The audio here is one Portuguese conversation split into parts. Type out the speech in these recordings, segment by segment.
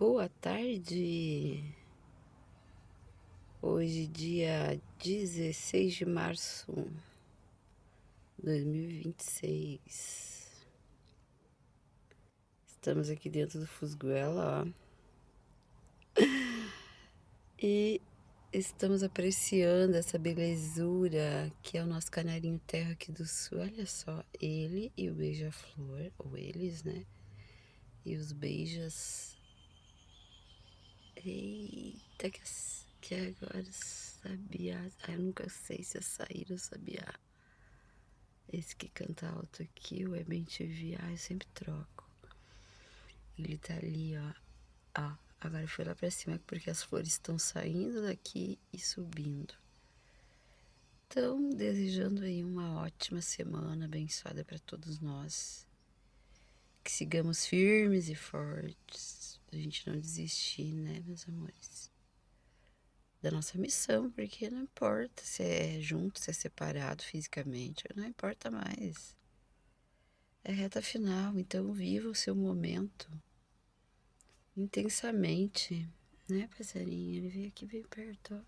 Boa tarde. Hoje, dia 16 de março de 2026. Estamos aqui dentro do Fusguela, ó. E estamos apreciando essa belezura que é o nosso canarinho terra aqui do sul. Olha só, ele e o beija-flor, ou eles, né? E os beijas. Eita, que agora sabiá. Eu nunca sei se é saíra ou sabiá. Esse que canta alto aqui, o MTV, eu sempre troco. Ele tá ali, ó. Ó, agora foi lá pra cima porque as flores estão saindo daqui e subindo. Então, desejando aí uma ótima semana abençoada para todos nós. Que sigamos firmes e fortes. A gente não desistir, né, meus amores? Da nossa missão, porque não importa se é junto, se é separado fisicamente, não importa mais. É reta final, então viva o seu momento intensamente, né, passarinho? Ele veio aqui bem perto, ó.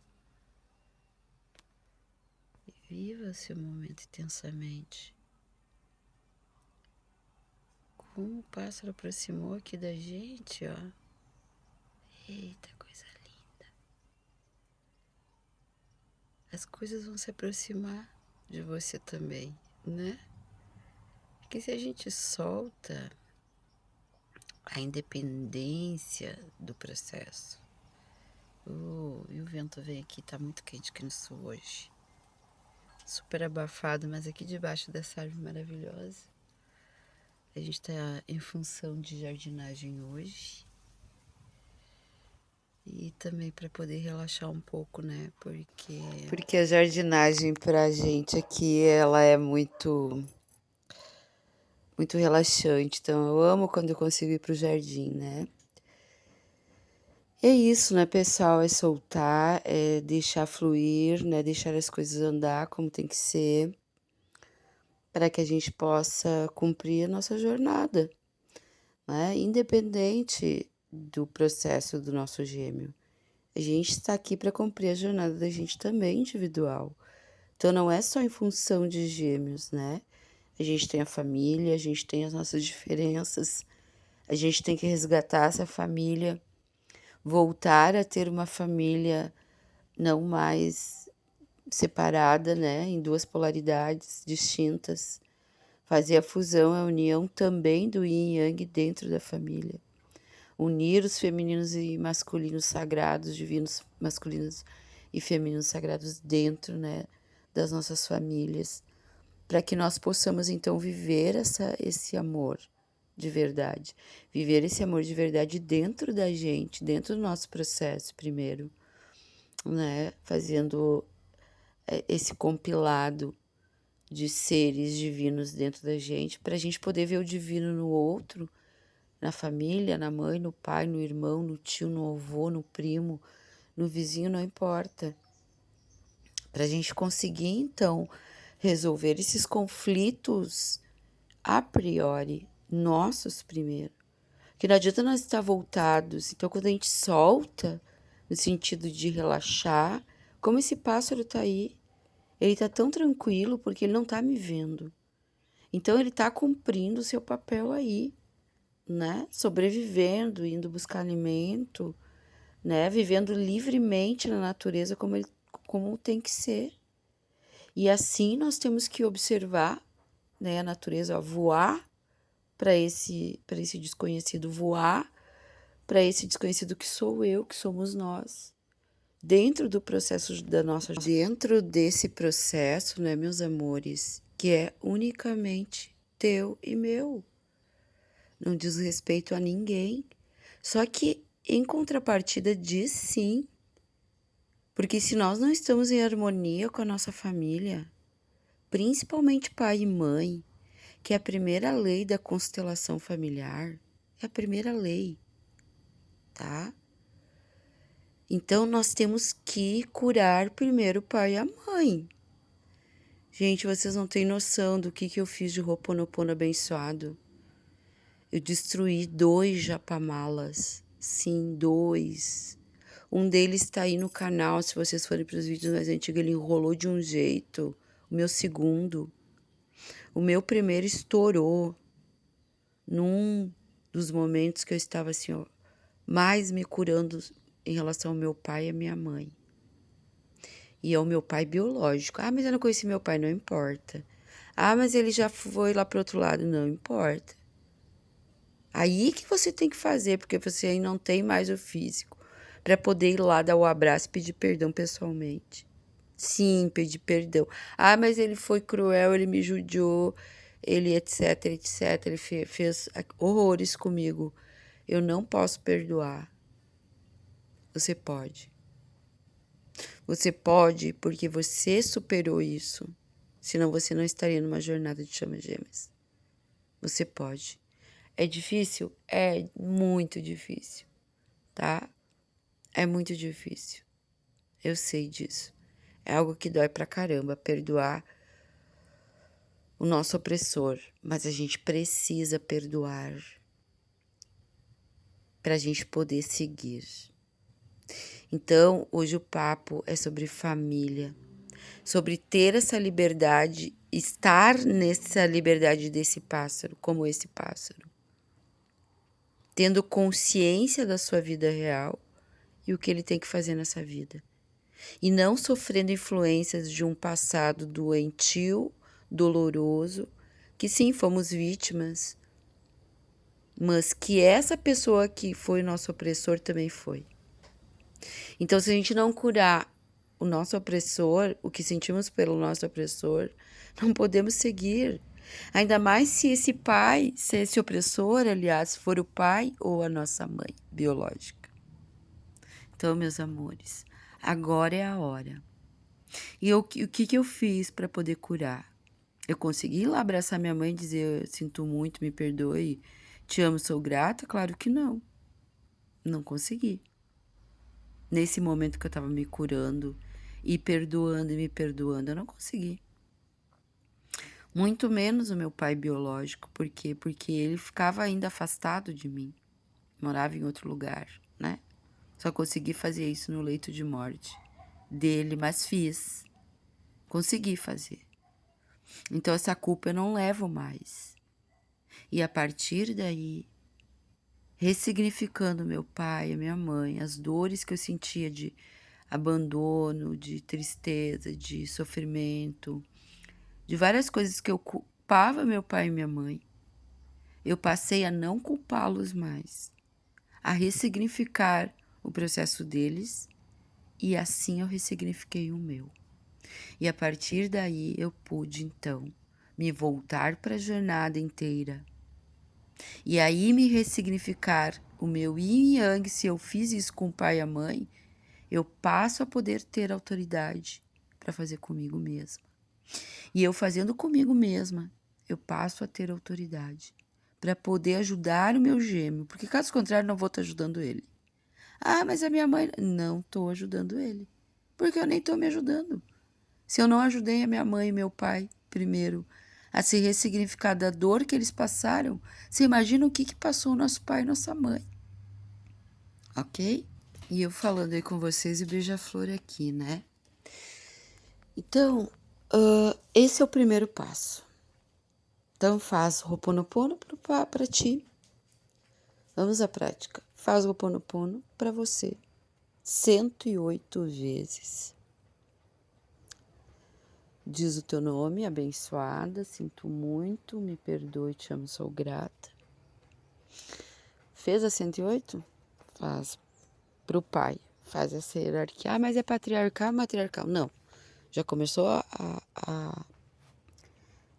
Viva o seu momento intensamente. Como o pássaro aproximou aqui da gente, ó. Eita, coisa linda. As coisas vão se aproximar de você também, né? Porque se a gente solta a independência do processo. E o vento vem aqui, tá muito quente aqui no sul hoje. Super abafado, mas aqui debaixo dessa árvore maravilhosa. A gente tá em função de jardinagem hoje. E também para poder relaxar um pouco, né? Porque a jardinagem pra gente aqui, ela é muito relaxante. Então eu amo quando eu consigo ir pro jardim, né? É isso, né, pessoal? É soltar, é deixar fluir, né? Deixar as coisas andar como tem que ser, para que a gente possa cumprir a nossa jornada, né? Independente do processo do nosso gêmeo. A gente está aqui para cumprir a jornada da gente também individual. Então não é só em função de gêmeos, né? A gente tem a família, a gente tem as nossas diferenças, a gente tem que resgatar essa família, voltar a ter uma família não mais separada, né, em duas polaridades distintas. Fazer a fusão, a união também do yin e yang dentro da família. Unir os femininos e masculinos sagrados, divinos masculinos e femininos sagrados dentro, né, das nossas famílias, para que nós possamos então viver esse amor de verdade. Viver esse amor de verdade dentro da gente, dentro do nosso processo primeiro, né, fazendo esse compilado de seres divinos dentro da gente, para a gente poder ver o divino no outro, na família, na mãe, no pai, no irmão, no tio, no avô, no primo, no vizinho, não importa. Para a gente conseguir, então, resolver esses conflitos a priori, nossos primeiro. Que não adianta nós estar voltados. Então, quando a gente solta, no sentido de relaxar, como esse pássaro tá aí, ele tá tão tranquilo porque ele não tá me vendo. Então, ele tá cumprindo o seu papel aí, né? Sobrevivendo, indo buscar alimento, né? Vivendo livremente na natureza como tem que ser. E assim nós temos que observar, né, a natureza, ó, voar para esse desconhecido, voar para esse desconhecido que sou eu, que somos nós. Dentro do processo da nossa, dentro desse processo, né, meus amores, que é unicamente teu e meu. Não diz respeito a ninguém. Só que em contrapartida diz sim. Porque se nós não estamos em harmonia com a nossa família, principalmente pai e mãe, que é a primeira lei da constelação familiar, é a primeira lei, tá? Então nós temos que curar primeiro o pai e a mãe. Gente, vocês não têm noção do que eu fiz de Ho'oponopono abençoado. Eu destruí 2 japamalas Sim, 2. Um deles tá aí no canal, se vocês forem para os vídeos mais antigos, ele enrolou de um jeito. O meu segundo. O meu primeiro estourou num dos momentos que eu estava assim, ó, mais me curando em relação ao meu pai e à minha mãe. E é o meu pai biológico. Ah, mas eu não conheci meu pai, não importa. Ah, mas ele já foi lá pro outro lado, não importa. Aí que você tem que fazer, porque você aí não tem mais o físico para poder ir lá dar o abraço e pedir perdão pessoalmente. Sim, pedir perdão. Ah, mas ele foi cruel, ele me judiou, ele etc, etc. Ele fez horrores comigo. Eu não posso perdoar. Você pode. Você pode porque você superou isso. Senão você não estaria numa jornada de chamas gêmeas. Você pode. É difícil? É muito difícil, tá? É muito difícil. Eu sei disso. É algo que dói pra caramba, perdoar o nosso opressor. Mas a gente precisa perdoar pra gente poder seguir. Então, hoje o papo é sobre família, sobre ter essa liberdade, estar nessa liberdade desse pássaro, como esse pássaro. Tendo consciência da sua vida real e o que ele tem que fazer nessa vida. E não sofrendo influências de um passado doentio, doloroso, que sim, fomos vítimas, mas que essa pessoa que foi nosso opressor também foi. Então, se a gente não curar o nosso opressor, o que sentimos pelo nosso opressor, não podemos seguir. Ainda mais se esse pai, se esse opressor, aliás, for o pai ou a nossa mãe biológica. Então, meus amores, agora é a hora. E o que eu fiz para poder curar? Eu consegui ir lá abraçar minha mãe e dizer: eu sinto muito, me perdoe, te amo, sou grata? Claro que não. Não consegui. Nesse momento que eu estava me curando e perdoando e me perdoando, eu não consegui. Muito menos o meu pai biológico. Por quê? Porque ele ficava ainda afastado de mim. Morava em outro lugar, né? Só consegui fazer isso no leito de morte dele, mas fiz. Consegui fazer. Então essa culpa eu não levo mais. E a partir daí, ressignificando meu pai, a minha mãe, as dores que eu sentia de abandono, de tristeza, de sofrimento, de várias coisas que eu culpava meu pai e minha mãe, eu passei a não culpá-los mais, a ressignificar o processo deles e assim eu ressignifiquei o meu. E a partir daí eu pude então me voltar para a jornada inteira e aí me ressignificar o meu yin e yang. Se eu fiz isso com o pai e a mãe, eu passo a poder ter autoridade para fazer comigo mesma. E eu fazendo comigo mesma, eu passo a ter autoridade para poder ajudar o meu gêmeo, porque caso contrário não vou estar ajudando ele. Ah, mas a minha mãe... Não estou ajudando ele, porque eu nem estou me ajudando. Se eu não ajudei a minha mãe e meu pai primeiro a se ressignificar da dor que eles passaram, você imagina o que passou o nosso pai e nossa mãe. Ok? E eu falando aí com vocês e beija-flor aqui, né? Então, esse é o primeiro passo. Então, faz Ho'oponopono para ti. Vamos à prática. Faz Ho'oponopono para você. 108 vezes. Diz o teu nome, abençoada, sinto muito, me perdoe, te amo, sou grata. Fez a 108? Faz pro pai. Faz essa hierarquia. Ah, mas é patriarcal, matriarcal? Não. Já começou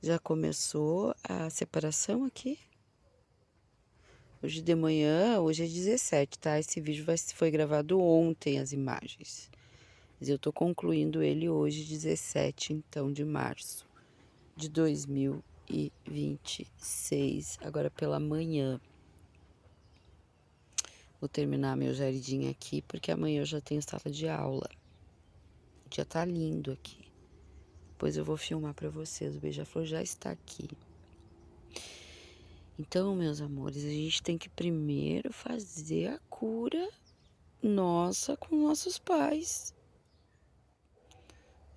já começou a separação aqui? Hoje de manhã, hoje é 17, tá? Esse vídeo foi gravado ontem, as imagens. Mas eu tô concluindo ele hoje, 17, então, de março de 2026, agora pela manhã. Vou terminar meu jardim aqui, porque amanhã eu já tenho sala de aula. O dia tá lindo aqui. Depois eu vou filmar pra vocês. O beija-flor já está aqui. Então, meus amores, a gente tem que primeiro fazer a cura nossa com nossos pais.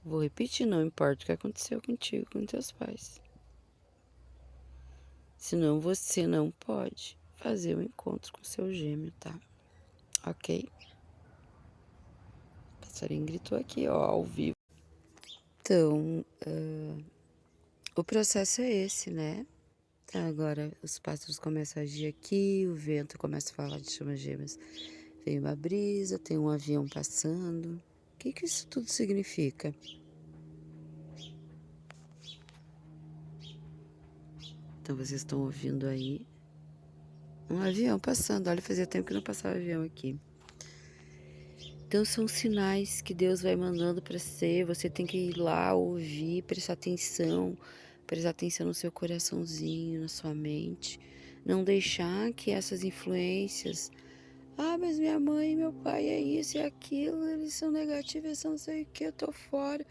Vou repetir, não importa o que aconteceu contigo, com teus pais. Senão você não pode fazer o encontro com seu gêmeo, tá? Ok? O passarinho gritou aqui, ó, ao vivo. Então, o processo é esse, né? Tá, agora os pássaros começam a agir aqui, o vento começa a falar de chamas gêmeas. Veio uma brisa, tem um avião passando. O que que isso tudo significa? Então vocês estão ouvindo aí um avião passando. Olha, fazia tempo que não passava avião aqui. Então são sinais que Deus vai mandando para você. Você tem que ir lá ouvir, prestar atenção no seu coraçãozinho, na sua mente. Não deixar que essas influências, mas minha mãe e meu pai é isso e aquilo, eles são negativos, eles são não sei o que, eu tô fora.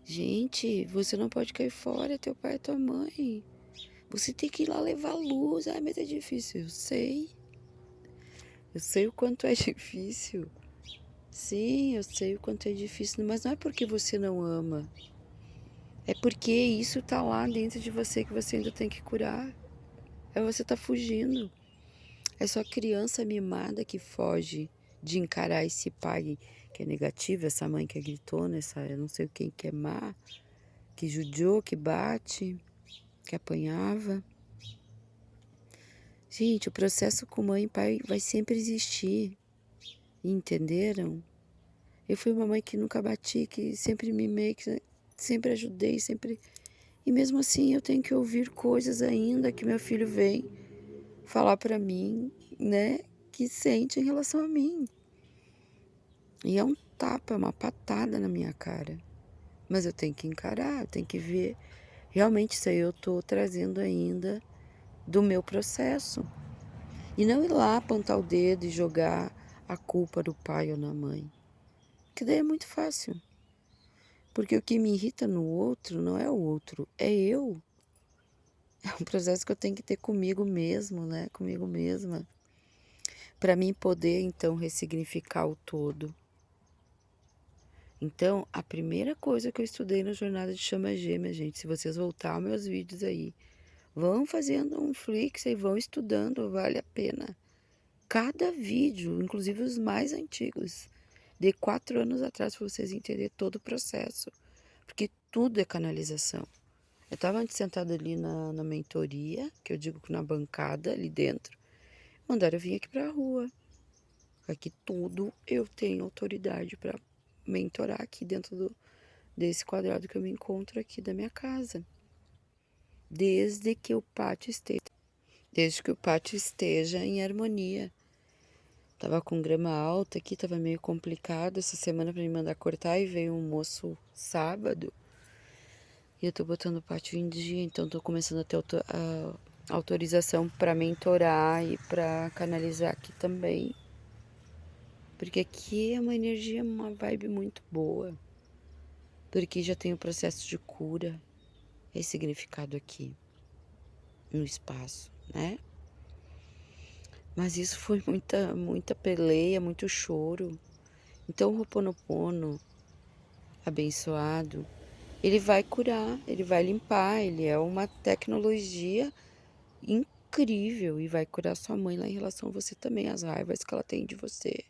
Gente, você não pode cair fora, é teu pai e tua mãe. Você tem que ir lá levar luz. Mas é difícil, eu sei. Eu sei o quanto é difícil. Sim, eu sei o quanto é difícil, mas não é porque você não ama. É porque isso tá lá dentro de você que você ainda tem que curar. É você tá fugindo. É só criança mimada que foge de encarar esse pai que é negativo, essa mãe que é gritona, essa eu não sei quem que é má, que judiou, que bate, que apanhava. Gente, o processo com mãe e pai vai sempre existir. Entenderam? Eu fui uma mãe que nunca bati, que sempre mimei, que sempre ajudei, sempre. E mesmo assim eu tenho que ouvir coisas ainda que meu filho vem falar pra mim, né? Que sente em relação a mim. E é um tapa, é uma patada na minha cara. Mas eu tenho que encarar, eu tenho que ver. Realmente isso aí eu tô trazendo ainda do meu processo. E não ir lá apontar o dedo e jogar a culpa no pai ou na mãe. Que daí é muito fácil. Porque o que me irrita no outro não é o outro, é eu. É um processo que eu tenho que ter comigo mesmo, né? Comigo mesma. Para mim poder, então, ressignificar o todo. Então, a primeira coisa que eu estudei na jornada de chama gêmea, gente, se vocês voltar aos meus vídeos aí, vão fazendo um flix e vão estudando, vale a pena. Cada vídeo, inclusive os mais antigos, de 4 anos atrás, para vocês entenderem todo o processo. Porque tudo é canalização. Eu estava antes sentada ali na mentoria, que eu digo que na bancada ali dentro, mandaram eu vir aqui para a rua. Aqui tudo eu tenho autoridade para mentorar aqui dentro desse quadrado que eu me encontro aqui da minha casa. Desde que o pátio esteja em harmonia. Tava com grama alta aqui, tava meio complicado essa semana para me mandar cortar e veio um moço sábado. E eu tô botando o pátio em dia, então tô começando a ter autorização para mentorar e para canalizar aqui também. Porque aqui é uma energia, uma vibe muito boa. Porque já tem o processo de cura ressignificado aqui no espaço, né? Mas isso foi muita peleia, muito choro. Então o Ho'oponopono abençoado, ele vai curar, ele vai limpar, ele é uma tecnologia incrível e vai curar sua mãe lá em relação a você também, as raivas que ela tem de você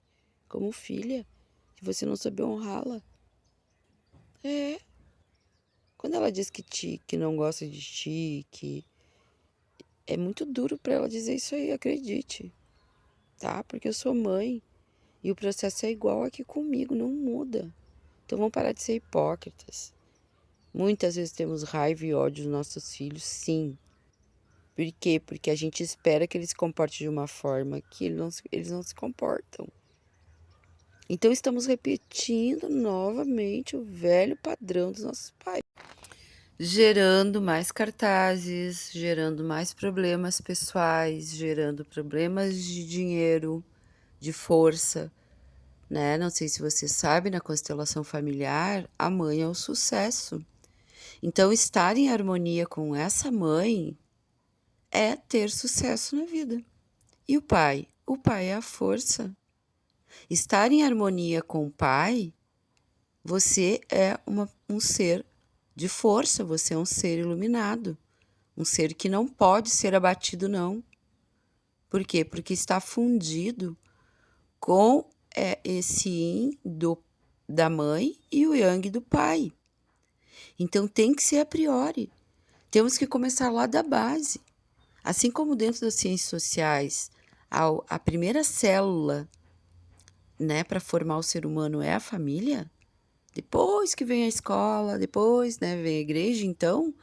como filha, que você não soube honrá-la. É, quando ela diz que não gosta de ti, que é muito duro para ela dizer isso aí, acredite, tá? Porque eu sou mãe e o processo é igual aqui comigo, não muda. Então vamos parar de ser hipócritas. Muitas vezes temos raiva e ódio dos nossos filhos, sim. Por quê? Porque a gente espera que eles se comportem de uma forma que eles não se comportam. Então estamos repetindo novamente o velho padrão dos nossos pais. Gerando mais cartazes, gerando mais problemas pessoais, gerando problemas de dinheiro, de força, né? Não sei se você sabe, na constelação familiar, a mãe é o sucesso. Então, estar em harmonia com essa mãe é ter sucesso na vida. E o pai? O pai é a força. Estar em harmonia com o pai, você é um ser de força, você é um ser iluminado, um ser que não pode ser abatido, não. Por quê? Porque está fundido com esse yin da mãe e o yang do pai. Então tem que ser a priori. Temos que começar lá da base. Assim como dentro das ciências sociais, a primeira célula, né, para formar o ser humano é a família, depois que vem a escola, depois, né, vem a igreja, então,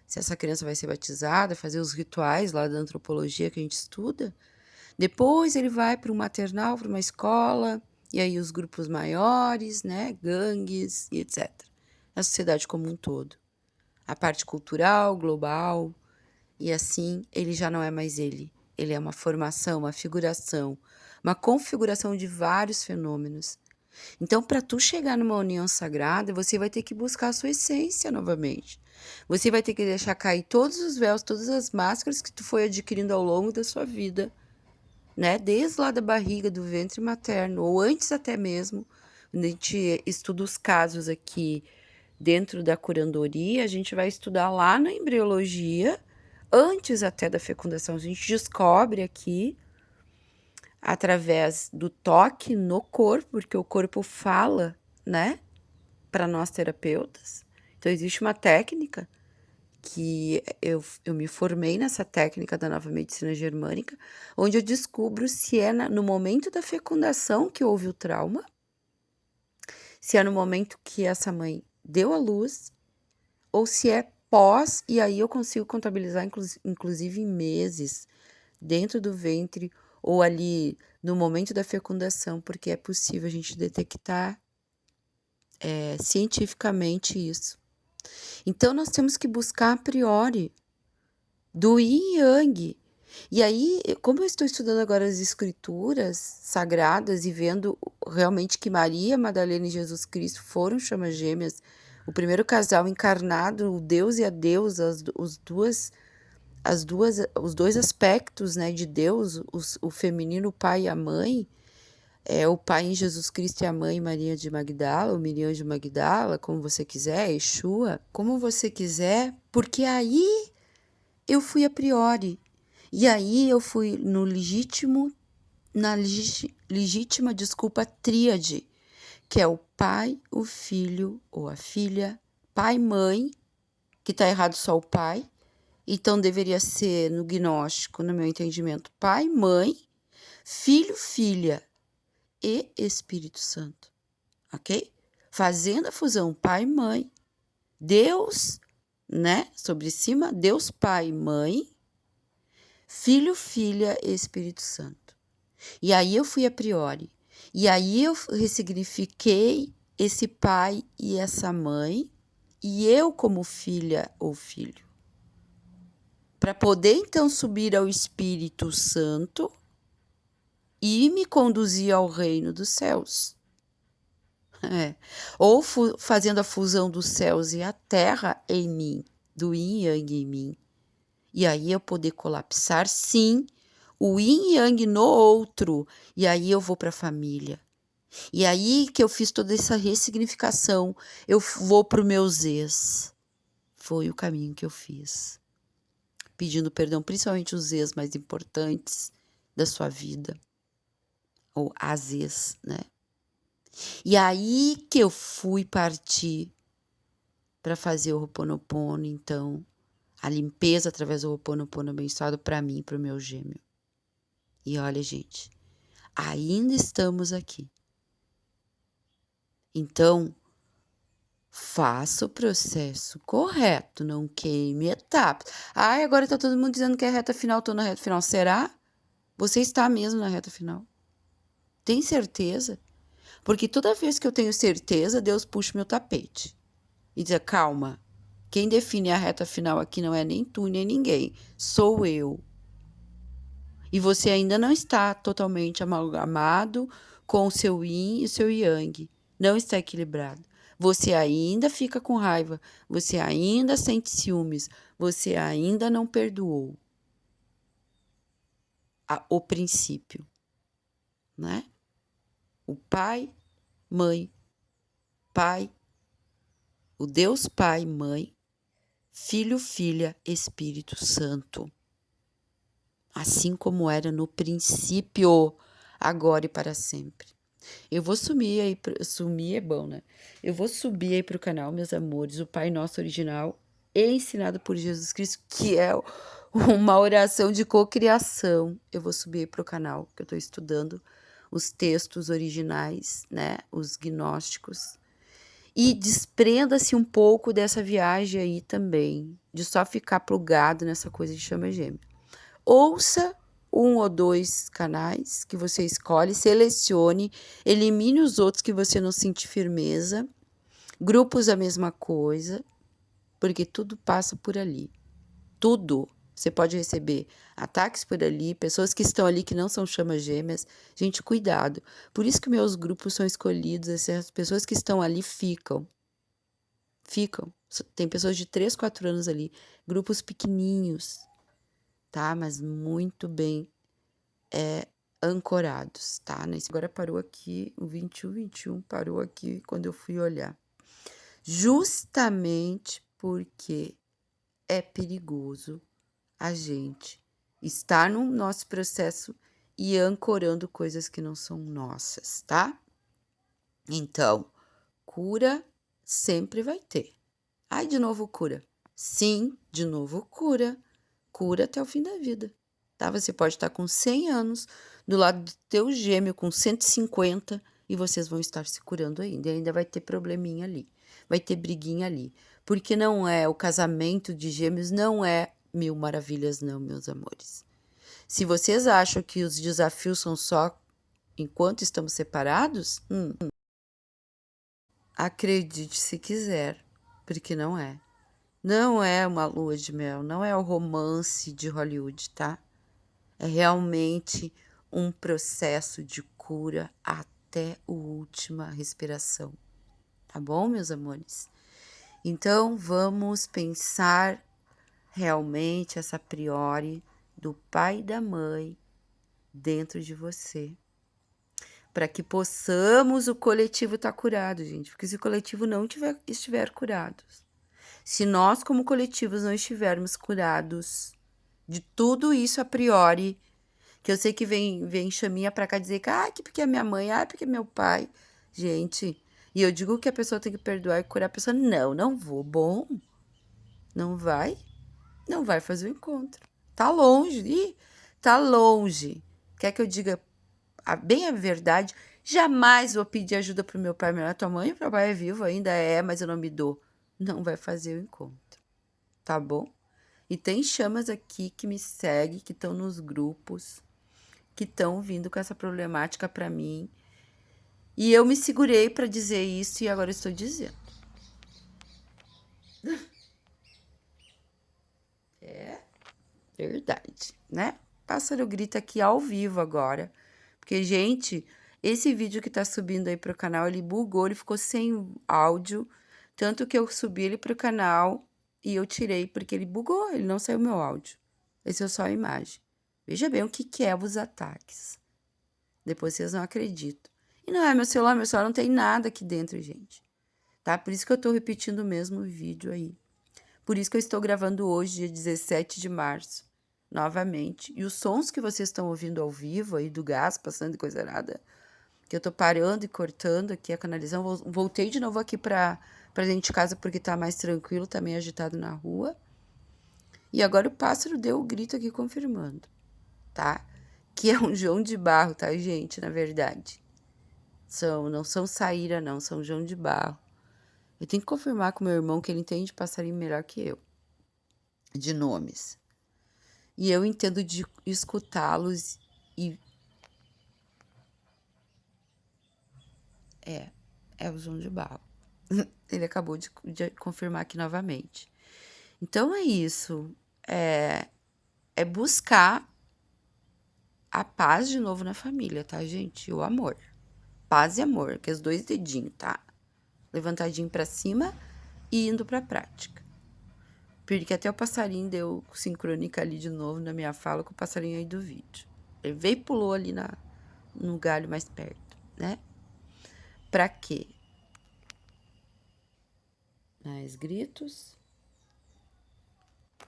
se essa criança vai ser batizada, fazer os rituais lá da antropologia que a gente estuda, depois ele vai para um maternal, para uma escola, e aí os grupos maiores, né, gangues e etc. A sociedade como um todo. A parte cultural, global, e assim ele já não é mais ele. Ele é uma formação, uma figuração, uma configuração de vários fenômenos. Então, para tu chegar numa união sagrada, você vai ter que buscar a sua essência novamente. Você vai ter que deixar cair todos os véus, todas as máscaras que tu foi adquirindo ao longo da sua vida, né? Desde lá da barriga, do ventre materno, ou antes até mesmo. Quando a gente estuda os casos aqui dentro da curandoria, a gente vai estudar lá na embriologia, antes até da fecundação. A gente descobre aqui, através do toque no corpo, porque o corpo fala, né, para nós terapeutas. Então, existe uma técnica que eu me formei nessa técnica da nova medicina germânica, onde eu descubro se é no momento da fecundação que houve o trauma, se é no momento que essa mãe deu à luz, ou se é pós, e aí eu consigo contabilizar, inclusive em meses, dentro do ventre, ou ali no momento da fecundação, porque é possível a gente detectar cientificamente isso. Então, nós temos que buscar a priori do yin e yang. E aí, como eu estou estudando agora as escrituras sagradas e vendo realmente que Maria, Madalena e Jesus Cristo foram chamas gêmeas, o primeiro casal encarnado, o Deus e a deusa, os dois aspectos, né, de Deus, o feminino, o pai e a mãe, o pai em Jesus Cristo e a mãe Maria de Magdala, ou Miriam de Magdala, como você quiser, Yeshua, como você quiser, porque aí eu fui a priori. E aí eu fui na legítima, desculpa, tríade, que é o pai, o filho ou a filha, pai, mãe, que tá errado só o pai, então deveria ser no gnóstico, no meu entendimento, pai, mãe, filho, filha e Espírito Santo, ok? Fazendo a fusão pai, mãe, Deus, né, sobre cima, Deus, pai, mãe, filho, filha e Espírito Santo. E aí eu fui a priori. E aí eu ressignifiquei esse pai e essa mãe, e eu como filha ou filho. Para poder então subir ao Espírito Santo e me conduzir ao reino dos céus. Ou fazendo a fusão dos céus e a terra em mim, do yin e yang em mim. E aí eu poder colapsar, sim, o yin e yang no outro. E aí eu vou para a família. E aí que eu fiz toda essa ressignificação, eu vou para os meus ex. Foi o caminho que eu fiz. Pedindo perdão, principalmente os ex mais importantes da sua vida. Ou as ex, né? E aí que eu fui partir para fazer o Ho'oponopono, então, a limpeza através do Ho'oponopono abençoado para mim e para o meu gêmeo. E olha, gente, ainda estamos aqui. Então, faça o processo correto, não queime etapas. Ai, agora tá todo mundo dizendo que é reta final, tô na reta final. Será? Você está mesmo na reta final? Tem certeza? Porque toda vez que eu tenho certeza, Deus puxa meu tapete e diz: calma, quem define a reta final aqui não é nem tu, nem ninguém, sou eu. E você ainda não está totalmente amalgamado com o seu yin e o seu yang. Não está equilibrado. Você ainda fica com raiva, você ainda sente ciúmes, você ainda não perdoou. o princípio, né? O pai, mãe, pai, o Deus Pai, Mãe, Filho, Filha, Espírito Santo. Assim como era no princípio, agora e para sempre. Eu vou sumir aí, sumir é bom, né? Eu vou subir aí pro canal, meus amores, o Pai Nosso original, ensinado por Jesus Cristo, que é uma oração de cocriação. Eu vou subir aí pro canal, que eu tô estudando os textos originais, né? Os gnósticos. E desprenda-se um pouco dessa viagem aí também, de só ficar plugado nessa coisa de chama gêmea. Ouça um ou dois canais que você escolhe, selecione, elimine os outros que você não sente firmeza, grupos a mesma coisa, porque tudo passa por ali. Tudo. Você pode receber ataques por ali, pessoas que estão ali que não são chamas gêmeas. Gente, cuidado. Por isso que meus grupos são escolhidos, as pessoas que estão ali ficam. Tem pessoas de 3, 4 anos ali, grupos pequenininhos, tá? Mas muito bem ancorados, tá? Agora parou aqui, o 21 parou aqui quando eu fui olhar. Justamente porque é perigoso a gente estar no nosso processo e ancorando coisas que não são nossas, tá? Então, cura sempre vai ter. Ai, de novo cura. Sim, de novo cura. Cura até o fim da vida, tá? Você pode estar com 100 anos, do lado do teu gêmeo com 150 e vocês vão estar se curando ainda. E ainda vai ter probleminha ali, vai ter briguinha ali. Porque não é, o casamento de gêmeos não é 1000 maravilhas não, meus amores. Se vocês acham que os desafios são só enquanto estamos separados, acredite se quiser, porque não é. Não é uma lua de mel, não é o romance de Hollywood, tá? É realmente um processo de cura até a última respiração, tá bom, meus amores? Então, vamos pensar realmente essa priori do pai e da mãe dentro de você, para que possamos o coletivo estar curado, gente, porque se o coletivo não estiver curado, se nós como coletivos não estivermos curados de tudo isso a priori, que eu sei que vem chaminha pra cá dizer que, que porque é minha mãe, porque é meu pai. Gente, e eu digo que a pessoa tem que perdoar e curar a pessoa. Não, não vou. Bom, não vai? Não vai fazer o encontro. Tá longe. Ih, tá longe. Quer que eu diga bem a verdade? Jamais vou pedir ajuda pro meu pai. Tua mãe e meu pai é vivo ainda? É, mas eu não me dou. Não vai fazer o encontro. Tá bom? E tem chamas aqui que me seguem, que estão nos grupos, que estão vindo com essa problemática para mim. E eu me segurei para dizer isso e agora estou dizendo. É verdade, né? Pássaro grita aqui ao vivo agora. Porque, gente, esse vídeo que tá subindo aí pro canal, ele bugou, ele ficou sem áudio. Tanto que eu subi ele pro canal e eu tirei, porque ele bugou, ele não saiu meu áudio. Esse é só a imagem. Veja bem o que é os ataques. Depois vocês não acreditam. E não é meu celular não tem nada aqui dentro, gente. Tá? Por isso que eu tô repetindo o mesmo vídeo aí. Por isso que eu estou gravando hoje, dia 17 de março, novamente. E os sons que vocês estão ouvindo ao vivo aí do gás passando e coisa nada, que eu tô parando e cortando aqui a canalização. Voltei de novo aqui pra dentro de casa porque tá mais tranquilo, tá meio agitado na rua. E agora o pássaro deu o grito aqui confirmando, tá? Que é um João de Barro, tá, gente? Na verdade. Não são saíra, não, são João de Barro. Eu tenho que confirmar com meu irmão que ele entende passarinho melhor que eu, de nomes. E eu entendo de escutá-los e... É o João de Barro. Ele acabou de confirmar aqui novamente. Então é isso. É buscar a paz de novo na família, tá, gente? E o amor. Paz e amor, que é os 2 dedinhos, tá? Levantadinho pra cima e indo pra prática. Porque até o passarinho deu sincrônica ali de novo na minha fala com o passarinho aí do vídeo. Ele veio e pulou ali no galho mais perto, né? Pra quê? Mais gritos,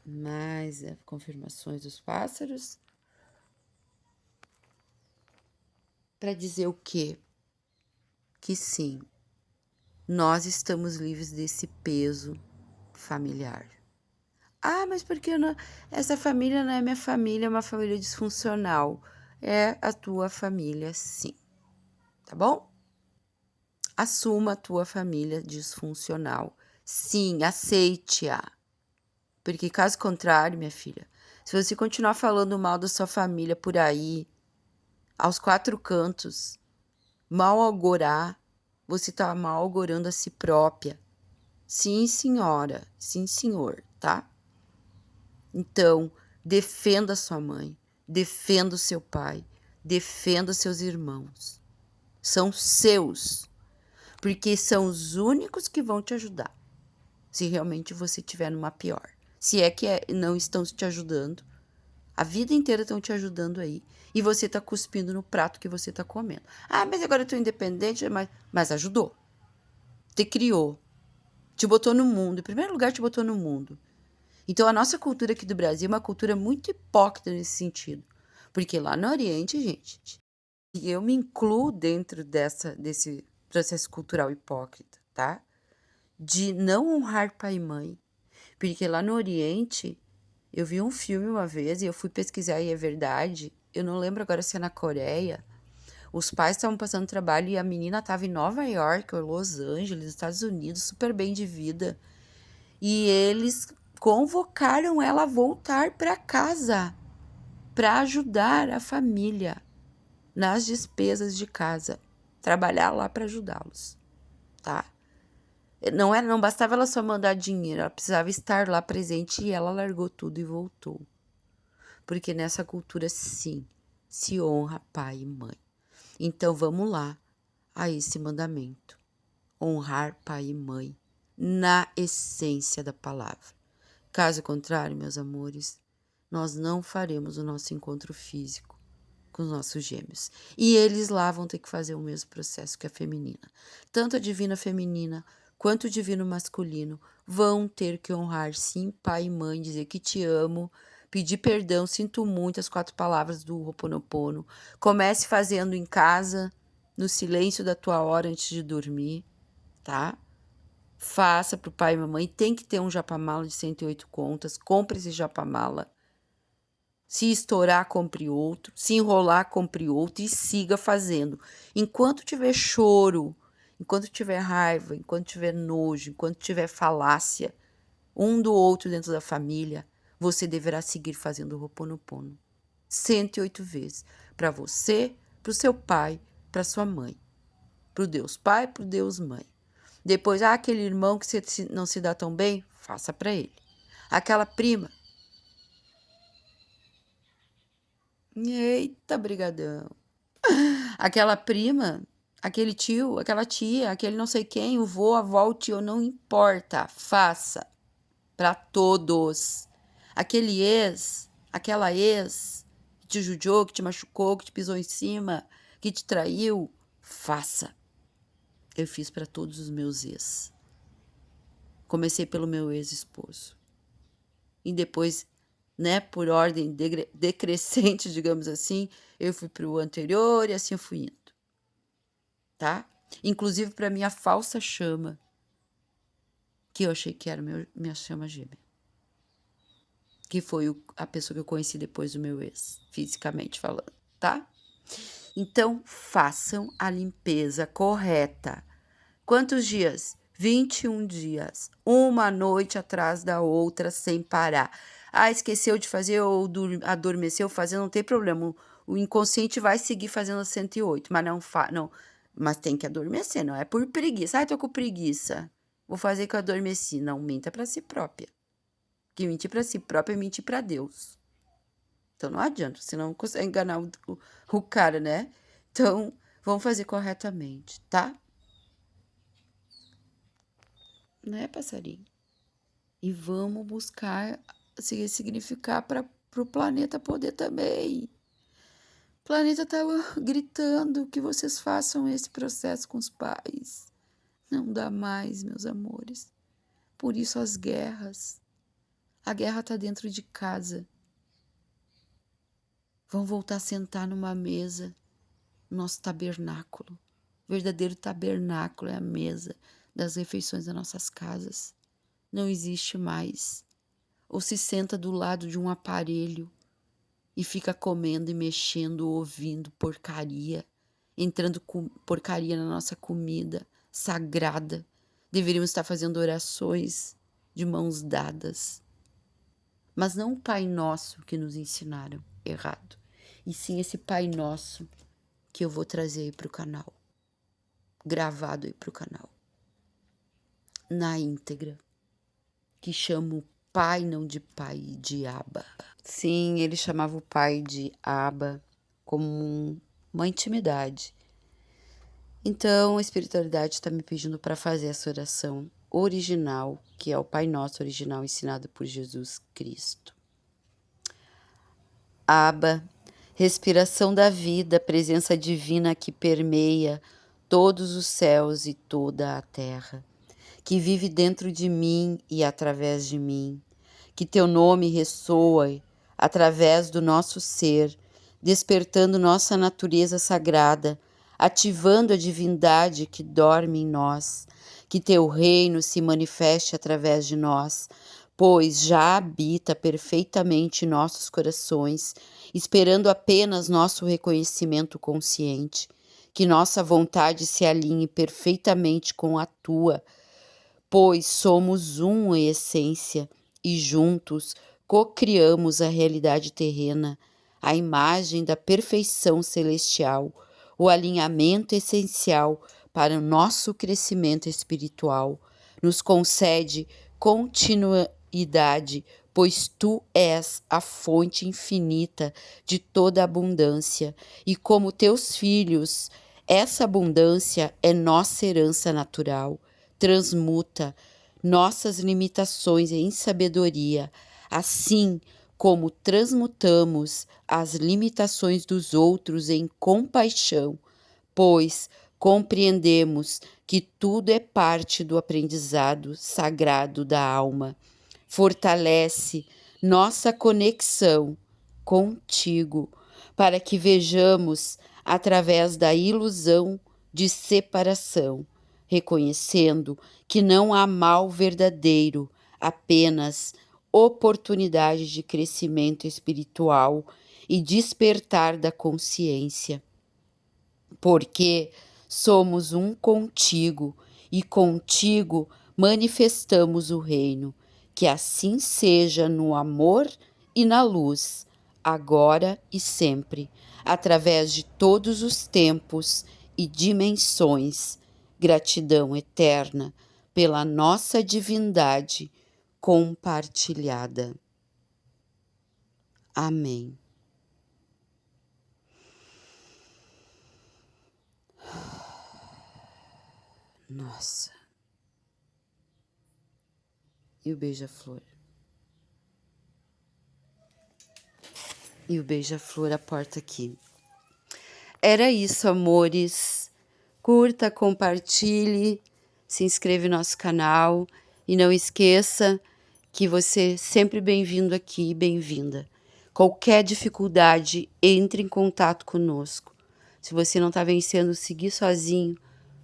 mais confirmações dos pássaros. Para dizer o quê? Que sim, nós estamos livres desse peso familiar. Ah, mas por que não? Essa família não é minha família, é uma família disfuncional. É a tua família, sim. Tá bom? Assuma a tua família disfuncional. Sim, aceite-a. Porque caso contrário, minha filha, se você continuar falando mal da sua família por aí, aos quatro cantos, mal augurar, você tá mal augurando a si própria. Sim, senhora. Sim, senhor, tá? Então, defenda sua mãe, defenda o seu pai, defenda seus irmãos. São seus, porque são os únicos que vão te ajudar, se realmente você estiver numa pior. Se é que não estão te ajudando, a vida inteira estão te ajudando aí, e você está cuspindo no prato que você está comendo. Ah, mas agora eu estou independente, mas ajudou. Te criou, te botou no mundo, em primeiro lugar te botou no mundo. Então, a nossa cultura aqui do Brasil é uma cultura muito hipócrita nesse sentido. Porque lá no Oriente, gente, e eu me incluo dentro desse processo cultural hipócrita, tá? De não honrar pai e mãe. Porque lá no Oriente, eu vi um filme uma vez e eu fui pesquisar e é verdade. Eu não lembro agora se é na Coreia. Os pais estavam passando trabalho e a menina estava em Nova York ou Los Angeles, Estados Unidos, super bem de vida. E eles convocaram ela a voltar para casa para ajudar a família nas despesas de casa, trabalhar lá para ajudá-los, tá? Não bastava ela só mandar dinheiro, ela precisava estar lá presente e ela largou tudo e voltou. Porque nessa cultura, sim, se honra pai e mãe. Então vamos lá a esse mandamento: honrar pai e mãe na essência da palavra. Caso contrário, meus amores, nós não faremos o nosso encontro físico com os nossos gêmeos. E eles lá vão ter que fazer o mesmo processo que a feminina. Tanto a divina feminina quanto o divino masculino vão ter que honrar, sim, pai e mãe, dizer que te amo, pedir perdão, sinto muito, as 4 palavras do Ho'oponopono. Comece fazendo em casa, no silêncio da tua hora antes de dormir, tá? Faça para o pai e mamãe. Tem que ter um japamala de 108 contas. Compre esse japamala. Se estourar, compre outro. Se enrolar, compre outro. E siga fazendo. Enquanto tiver choro, enquanto tiver raiva, enquanto tiver nojo, enquanto tiver falácia, um do outro dentro da família, você deverá seguir fazendo o Ho'oponopono. 108 vezes. Para você, para o seu pai, para sua mãe. Para o Deus Pai, para o Deus Mãe. Depois, aquele irmão que você não se dá tão bem, faça para ele. Aquela prima. Eita, brigadão. Aquela prima, aquele tio, aquela tia, aquele não sei quem, o vô, a avó, o tio, não importa. Faça para todos. Aquele ex, aquela ex que te judiou, que te machucou, que te pisou em cima, que te traiu, faça. Eu fiz para todos os meus ex. Comecei pelo meu ex-esposo. E depois, né, por ordem decrescente, digamos assim, eu fui para o anterior e assim eu fui indo, tá? Inclusive para minha falsa chama, que eu achei que era minha chama gêmea, que foi a pessoa que eu conheci depois do meu ex, fisicamente falando, tá? Então, façam a limpeza correta. Quantos dias? 21 dias. Uma noite atrás da outra, sem parar. Ah, esqueceu de fazer ou adormeceu fazendo, não tem problema. O inconsciente vai seguir fazendo as 108, mas não, mas tem que adormecer, não é por preguiça. Ah, tô com preguiça. Vou fazer que eu adormeci. Não, minta para si própria. Que mentir para si própria é mentir para Deus. Então não adianta, senão não consegue enganar o cara, né? Então, vamos fazer corretamente, tá? Né, passarinho? E vamos buscar se significar para o planeta poder também. O planeta estava gritando que vocês façam esse processo com os pais. Não dá mais, meus amores. Por isso as guerras. A guerra está dentro de casa. Vão voltar a sentar numa mesa, nosso tabernáculo. O verdadeiro tabernáculo é a mesa das refeições das nossas casas. Não existe mais. Ou se senta do lado de um aparelho e fica comendo e mexendo, ouvindo porcaria, entrando com porcaria na nossa comida sagrada. Deveríamos estar fazendo orações de mãos dadas. Mas não o Pai Nosso que nos ensinaram errado, e sim esse Pai Nosso que eu vou trazer aí para o canal, gravado aí para o canal, na íntegra, que chamo Pai não de Pai, de Abba. Sim, ele chamava o Pai de Abba como uma intimidade. Então, a espiritualidade está me pedindo para fazer essa oração original, que é o Pai Nosso original ensinado por Jesus Cristo. Abba, respiração da vida, presença divina que permeia todos os céus e toda a terra, que vive dentro de mim e através de mim, que teu nome ressoa através do nosso ser, despertando nossa natureza sagrada, ativando a divindade que dorme em nós, que teu reino se manifeste através de nós, pois já habita perfeitamente em nossos corações, esperando apenas nosso reconhecimento consciente, que nossa vontade se alinhe perfeitamente com a tua, pois somos um em essência e juntos co-criamos a realidade terrena, a imagem da perfeição celestial, o alinhamento essencial para o nosso crescimento espiritual. Nos concede continuidade, pois tu és a fonte infinita de toda abundância, e como teus filhos, essa abundância é nossa herança natural. Transmuta nossas limitações em sabedoria, assim como transmutamos as limitações dos outros em compaixão, pois compreendemos que tudo é parte do aprendizado sagrado da alma. Fortalece nossa conexão contigo, para que vejamos através da ilusão de separação, reconhecendo que não há mal verdadeiro, apenas oportunidade de crescimento espiritual e despertar da consciência, porque somos um contigo e contigo manifestamos o reino. Que assim seja no amor e na luz, agora e sempre, através de todos os tempos e dimensões. Gratidão eterna pela nossa divindade compartilhada. Amém. Nossa. E o beija-flor? E o beija-flor, a porta aqui. Era isso, amores. Curta, compartilhe, se inscreva no nosso canal e não esqueça que você é sempre bem-vindo aqui, bem-vinda. Qualquer dificuldade, entre em contato conosco. Se você não está vencendo, seguir sozinho,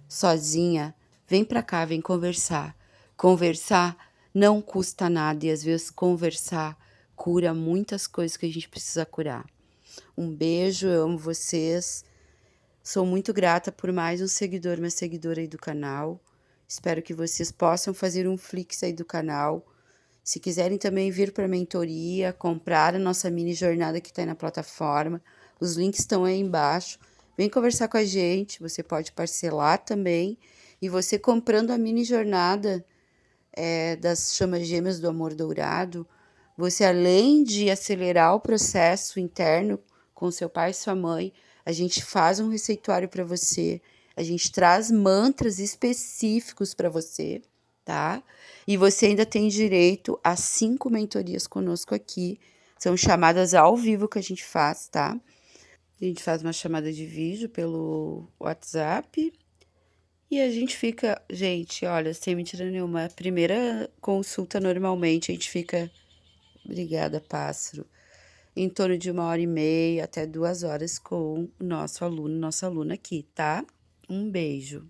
sozinha, vem para cá, vem conversar. Conversar não custa nada e às vezes conversar cura muitas coisas que a gente precisa curar. Um beijo, eu amo vocês. Sou muito grata por mais um seguidor, uma seguidora aí do canal. Espero que vocês possam fazer um Flix aí do canal. Se quiserem também vir para a mentoria, comprar a nossa mini jornada que está aí na plataforma, os links estão aí embaixo. Vem conversar com a gente, você pode parcelar também. E você comprando a mini jornada das chamas gêmeas do amor dourado, você além de acelerar o processo interno com seu pai e sua mãe, a gente faz um receituário para você, a gente traz mantras específicos para você, tá? E você ainda tem direito a 5 mentorias conosco aqui, são chamadas ao vivo que a gente faz, tá? A gente faz uma chamada de vídeo pelo WhatsApp e a gente fica, gente, olha, sem mentira nenhuma, a primeira consulta normalmente a gente fica, obrigada, pássaro, em torno de 1h30 até 2 horas com o nosso aluno, nossa aluna aqui, tá? Um beijo.